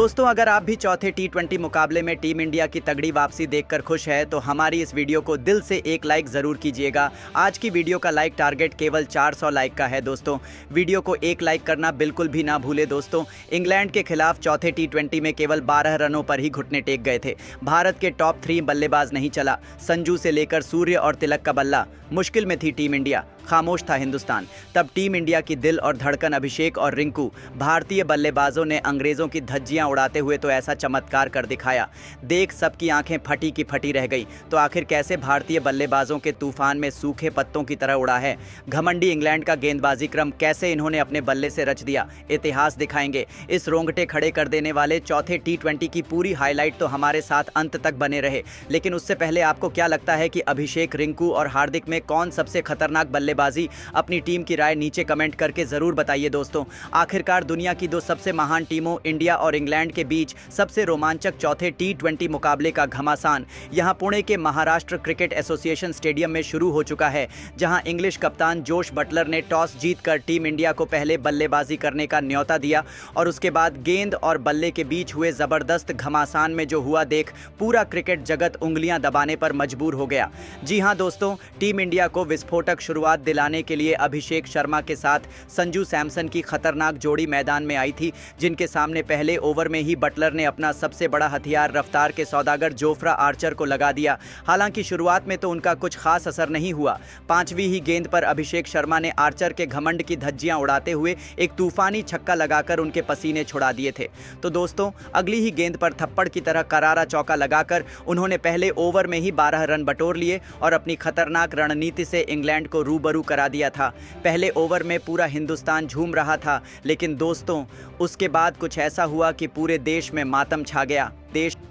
दोस्तों, अगर आप भी चौथे टी20 मुकाबले में टीम इंडिया की तगड़ी वापसी देखकर खुश है तो हमारी इस वीडियो को दिल से एक लाइक ज़रूर कीजिएगा। आज की वीडियो का लाइक टारगेट केवल 400 लाइक का है। दोस्तों, वीडियो को एक लाइक करना बिल्कुल भी ना भूले। दोस्तों, इंग्लैंड के खिलाफ चौथे टी20 में केवल 12 रनों पर ही घुटने टेक गए थे। भारत के टॉप 3 बल्लेबाज नहीं चला। संजू से लेकर सूर्य और तिलक का बल्ला। मुश्किल में थी टीम इंडिया, खामोश था हिंदुस्तान। तब टीम इंडिया की दिल और धड़कन अभिषेक और रिंकू, भारतीय बल्लेबाजों ने अंग्रेजों की धज्जियां उड़ाते हुए तो ऐसा चमत्कार कर दिखाया। देख सबकी आंखें फटी की फटी रह गई। तो आखिर कैसे भारतीय बल्लेबाजों के तूफान में सूखे पत्तों की तरह उड़ा है घमंडी इंग्लैंड का गेंदबाजी क्रम, कैसे इन्होंने अपने बल्ले से रच दिया। इतिहास दिखाएंगे। इस रोंगटे खड़े कर देने वाले चौथे टी20 की पूरी हाईलाइट तो हमारे साथ अंत तक बने रहे। लेकिन उससे पहले आपको क्या लगता है कि अभिषेक, रिंकू और हार्दिक में कौन सबसे खतरनाक बल्लेबाजी? अपनी टीम की राय नीचे कमेंट करके जरूर बताइए। दोस्तों, आखिरकार दुनिया की दो सबसे महान टीमों इंडिया और इंग्लैंड के बीच सबसे रोमांचक चौथे टी20 मुकाबले का घमासान यहां पुणे के महाराष्ट्र क्रिकेट एसोसिएशन स्टेडियम में शुरू हो चुका है, जहां इंग्लिश कप्तान जोश बटलर ने टॉस जीतकर टीम इंडिया को पहले बल्लेबाजी करने का न्योता दिया और उसके बाद गेंद और बल्ले के बीच हुए जबरदस्त घमासान में जो हुआ देख पूरा क्रिकेट जगत उंगलियां दबाने पर मजबूर हो गया। जी हां दोस्तों, टीम इंडिया को विस्फोटक शुरुआत दिलाने के लिए अभिषेक शर्मा के साथ संजू सैमसन की खतरनाक जोड़ी मैदान में आई थी, जिनके सामने पहले ओवर में ही बटलर ने अपना सबसे बड़ा हथियार रफ्तार के सौदागर जोफ्रा आर्चर को लगा दिया। हालांकि शुरुआत में तो उनका कुछ खास असर नहीं हुआ। 5वीं ही गेंद पर अभिषेक शर्मा ने आर्चर के घमंड की धज्जियां उड़ाते हुए एक तूफानी छक्का लगाकर उनके पसीने छुड़ा दिए थे। तो दोस्तों, अगली ही गेंद पर थप्पड़ की तरह करारा चौका लगाकर उन्होंने पहले ओवर में ही 12 रन बटोर लिए और अपनी खतरनाक रणनीति से इंग्लैंड को रूबरू करा दिया था। पहले ओवर में पूरा हिंदुस्तान झूम रहा था, लेकिन दोस्तों उसके बाद कुछ ऐसा हुआ कि पूरे देश में मातम छा गया।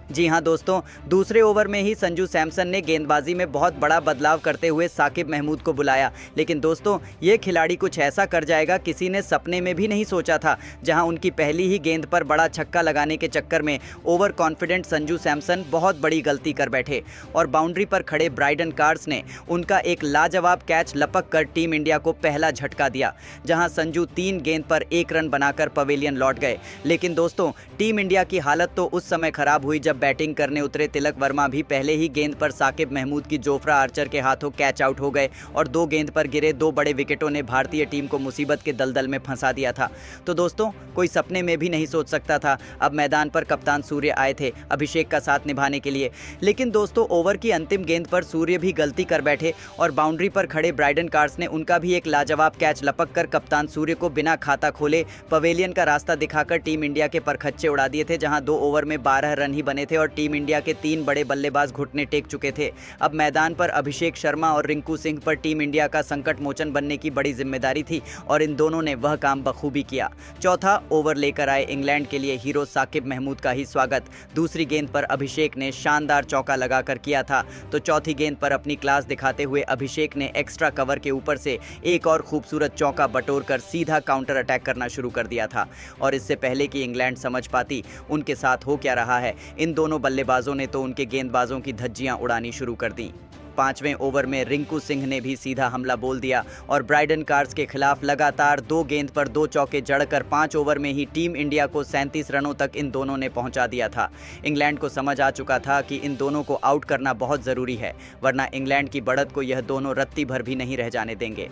जी हां दोस्तों, दूसरे ओवर में ही संजू सैमसन ने गेंदबाजी में बहुत बड़ा बदलाव करते हुए साकिब महमूद को बुलाया। लेकिन दोस्तों, ये खिलाड़ी कुछ ऐसा कर जाएगा किसी ने सपने में भी नहीं सोचा था। जहां उनकी पहली ही गेंद पर बड़ा छक्का लगाने के चक्कर में ओवर कॉन्फिडेंट संजू सैमसन बहुत बड़ी गलती कर बैठे और बाउंड्री पर खड़े ब्राइडन कार्स ने उनका एक लाजवाब कैच लपक कर टीम इंडिया को पहला झटका दिया, जहां संजू 3 गेंद पर 1 रन बनाकर पवेलियन लौट गए। लेकिन दोस्तों, टीम इंडिया की हालत तो उस समय खराब हुई जब बैटिंग करने उतरे तिलक वर्मा भी पहले ही गेंद पर साकिब महमूद की जोफ्रा आर्चर के हाथों कैच आउट हो गए और 2 गेंद पर गिरे 2 बड़े विकेटों ने भारतीय टीम को मुसीबत के दलदल में फंसा दिया था। तो दोस्तों, कोई सपने में भी नहीं सोच सकता था। अब मैदान पर कप्तान सूर्य आए थे अभिषेक का साथ निभाने के लिए। लेकिन दोस्तों, ओवर की अंतिम गेंद पर सूर्य भी गलती कर बैठे और बाउंड्री पर खड़े ब्राइडन कार्स ने उनका भी एक लाजवाब कैच लपक कर कप्तान सूर्य को बिना खाता खोले पवेलियन का रास्ता दिखाकर टीम इंडिया के परखच्चे उड़ा दिए थे, जहां 2 ओवर में 12 रन ही बने थे और टीम इंडिया के 3 बड़े बल्लेबाज घुटने टेक चुके थे। अब मैदान पर अभिषेक शर्मा और रिंकू सिंह पर टीम इंडिया का संकट मोचन बनने की बड़ी जिम्मेदारी थी और इन दोनों ने वह काम बखूबी किया। चौथा ओवर लेकर आए इंग्लैंड के लिए हीरो साकिब महमूद का ही स्वागत दूसरी गेंद पर अभिषेक ने शानदार चौका लगाकर किया था। तो चौथी गेंद पर अपनी क्लास दिखाते हुए अभिषेक ने एक्स्ट्रा कवर के ऊपर से एक और खूबसूरत चौका बटोरकर सीधा काउंटर अटैक करना शुरू कर दिया था। और इससे पहले कि इंग्लैंड समझ पाती उनके साथ हो क्या रहा है, इन दोनों बल्लेबाजों ने तो उनके गेंदबाजों की धज्जियां उड़ानी शुरू कर दी। 5वें ओवर में रिंकू सिंह ने भी सीधा हमला बोल दिया और ब्राइडन कार्स के खिलाफ लगातार 2 गेंद पर 2 चौके जड़कर 5 ओवर में ही टीम इंडिया को 37 रनों तक इन दोनों ने पहुंचा दिया था। इंग्लैंड को समझ आ चुका था कि इन दोनों को आउट करना बहुत ज़रूरी है, वरना इंग्लैंड की बढ़त को यह दोनों रत्ती भर भी नहीं रह जाने देंगे।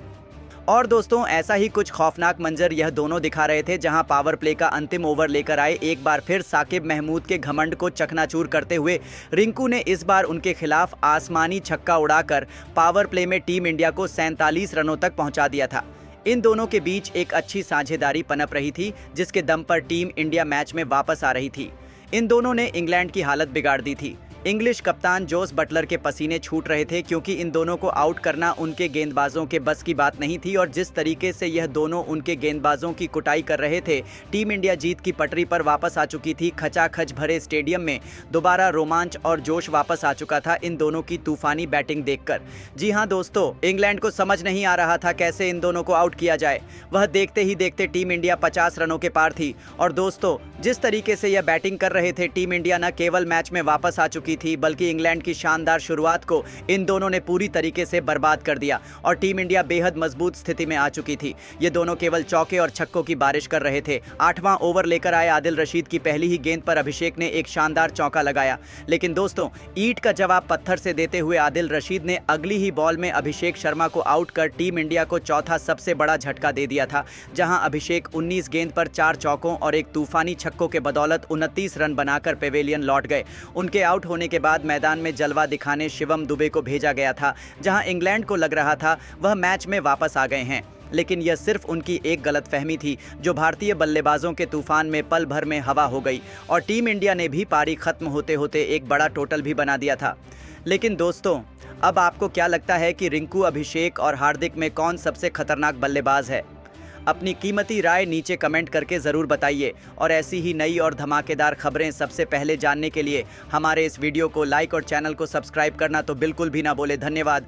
और दोस्तों, ऐसा ही कुछ खौफनाक मंजर यह दोनों दिखा रहे थे, जहां पावर प्ले का अंतिम ओवर लेकर आए एक बार फिर साकिब महमूद के घमंड को चकनाचूर करते हुए रिंकू ने इस बार उनके खिलाफ आसमानी छक्का उड़ाकर पावर प्ले में टीम इंडिया को 47 रनों तक पहुंचा दिया था। इन दोनों के बीच एक अच्छी साझेदारी पनप रही थी, जिसके दम पर टीम इंडिया मैच में वापस आ रही थी। इन दोनों ने इंग्लैंड की हालत बिगाड़ दी थी। इंग्लिश कप्तान जोस बटलर के पसीने छूट रहे थे, क्योंकि इन दोनों को आउट करना उनके गेंदबाजों के बस की बात नहीं थी और जिस तरीके से यह दोनों उनके गेंदबाजों की कुटाई कर रहे थे, टीम इंडिया जीत की पटरी पर वापस आ चुकी थी। खचाखच भरे स्टेडियम में दोबारा रोमांच और जोश वापस आ चुका था इन दोनों की तूफानी बैटिंग देखकर। जी हां दोस्तों, इंग्लैंड को समझ नहीं आ रहा था कैसे इन दोनों को आउट किया जाए। वह देखते ही देखते टीम इंडिया 50 रनों के पार थी और दोस्तों, जिस तरीके से यह बैटिंग कर रहे थे, टीम इंडिया न केवल मैच में वापस आ चुकी चुकी थी, बल्कि इंग्लैंड की शानदार शुरुआत को इन दोनों ने पूरी तरीके से बर्बाद कर दिया और टीम इंडिया बेहद मजबूत स्थिति में आ चुकी थी। ये दोनों केवल चौके और छक्कों की बारिश कर रहे थे। 8वां ओवर लेकर आए आदिल रशीद की पहली ही गेंद पर अभिषेक ने एक शानदार चौका लगाया, लेकिन दोस्तों ईंट का जवाब पत्थर से देते हुए आदिल रशीद ने अगली ही बॉल में अभिषेक शर्मा को आउट कर टीम इंडिया को चौथा सबसे बड़ा झटका दे दिया था, जहां अभिषेक 19 गेंद पर 4 चौकों और एक तूफानी छक्कों के बदौलत 29 रन बनाकर पेवेलियन लौट गए। उनके आउट होने के बाद मैदान में जलवा दिखाने शिवम दुबे को भेजा गया था, जहां इंग्लैंड को लग रहा था वह मैच में वापस आ गए हैं, लेकिन यह सिर्फ उनकी एक गलतफहमी थी जो भारतीय बल्लेबाजों के तूफान में पल भर में हवा हो गई और टीम इंडिया ने भी पारी खत्म होते होते एक बड़ा टोटल भी बना दिया था। लेकिन दोस्तों, अब आपको क्या लगता है कि रिंकू, अभिषेक और हार्दिक में कौन सबसे खतरनाक बल्लेबाज है? अपनी कीमती राय नीचे कमेंट करके ज़रूर बताइए और ऐसी ही नई और धमाकेदार खबरें सबसे पहले जानने के लिए हमारे इस वीडियो को लाइक और चैनल को सब्सक्राइब करना तो बिल्कुल भी ना भूलें। धन्यवाद।